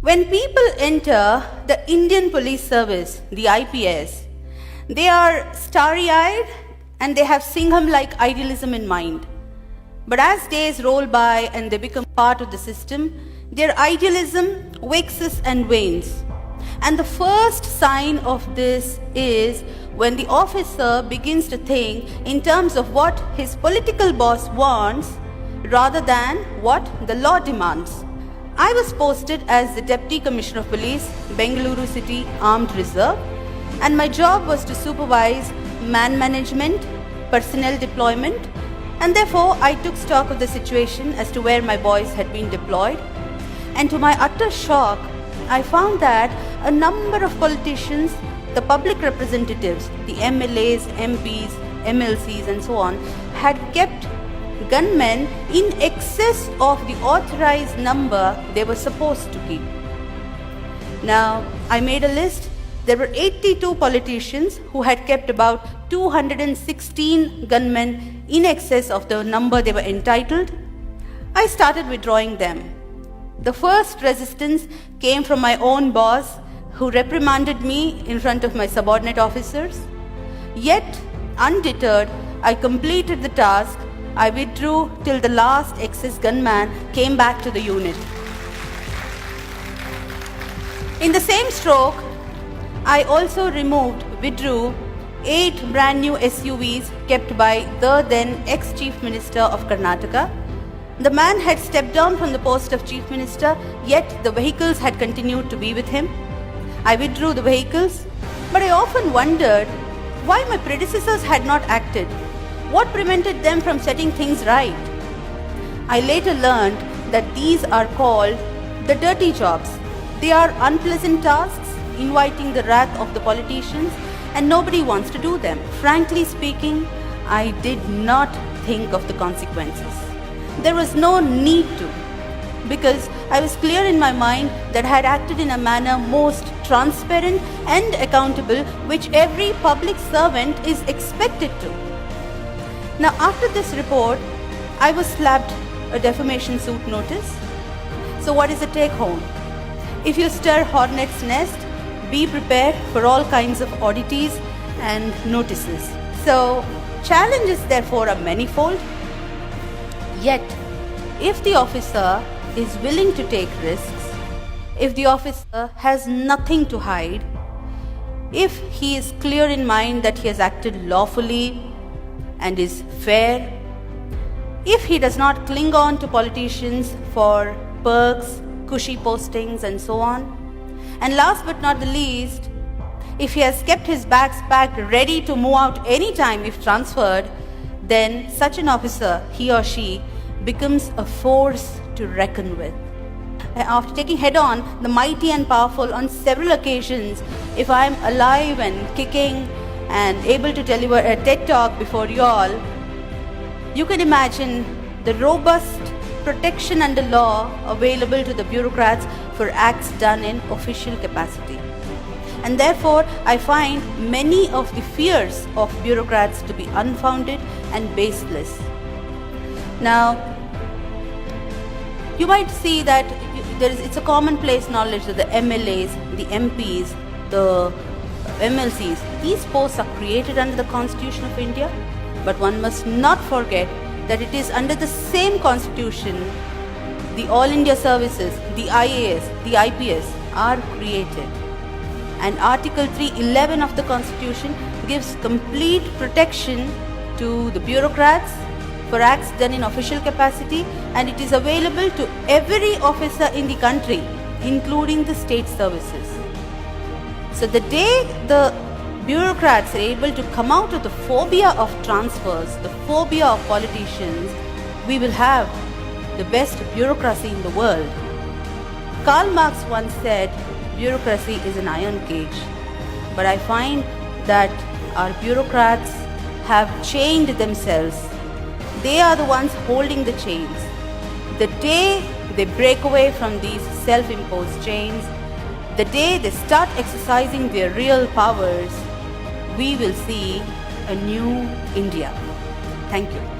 When people enter the Indian Police Service, the IPS, they are starry-eyed and they have Singham-like idealism in mind. But as days roll by and they become part of the system, their idealism waxes and wanes. And the first sign of this is when the officer begins to think in terms of what his political boss wants rather than what the law demands. I was posted as the Deputy Commissioner of Police, Bengaluru City Armed Reserve, and my job was to supervise man management, personnel deployment, and therefore I took stock of the situation as to where my boys had been deployed. And to my utter shock, I found that a number of politicians, the public representatives, the MLAs, MPs, MLCs and so on, had kept gunmen in excess of the authorized number they were supposed to keep. Now, I made a list. There were 82 politicians who had kept about 216 gunmen in excess of the number they were entitled. I started withdrawing them. The first resistance came from my own boss, who reprimanded me in front of my subordinate officers. Yet, undeterred, I completed the task. I withdrew till the last excess gunman came back to the unit. In the same stroke, I also withdrew 8 brand new SUVs kept by the then ex-Chief Minister of Karnataka. The man had stepped down from the post of Chief Minister, yet the vehicles had continued to be with him. I withdrew the vehicles, but I often wondered why my predecessors had not acted. What prevented them from setting things right? I later learned that these are called the dirty jobs. They are unpleasant tasks, inviting the wrath of the politicians, and nobody wants to do them. Frankly speaking, I did not think of the consequences. There was no need to, because I was clear in my mind that I had acted in a manner most transparent and accountable, which every public servant is expected to. Now, after this report, I was slapped a defamation suit notice. So what is the take home? If you stir hornet's nest, be prepared for all kinds of oddities and notices. So challenges therefore are manifold. Yet, if the officer is willing to take risks, if the officer has nothing to hide, if he is clear in mind that he has acted lawfully and is fair, if he does not cling on to politicians for perks, cushy postings and so on, and last but not the least, if he has kept his bags packed ready to move out anytime if transferred, then such an officer, he or she, becomes a force to reckon with. After taking head-on the mighty and powerful on several occasions, if I am alive and kicking and able to deliver a TED Talk before you all, you can imagine the robust protection under law available to the bureaucrats for acts done in official capacity. And therefore, I find many of the fears of bureaucrats to be unfounded and baseless. Now, you might see that it's a commonplace knowledge that the MLAs, the MPs, the MLCs, these posts are created under the Constitution of India, but one must not forget that it is under the same Constitution the All India Services, the IAS, the IPS are created. And Article 311 of the Constitution gives complete protection to the bureaucrats for acts done in official capacity, and it is available to every officer in the country, including the state services. So the day the bureaucrats are able to come out of the phobia of transfers, the phobia of politicians, we will have the best bureaucracy in the world. Karl Marx once said, bureaucracy is an iron cage. But I find that our bureaucrats have chained themselves. They are the ones holding the chains. The day they break away from these self-imposed chains, the day they start exercising their real powers, we will see a new India. Thank you.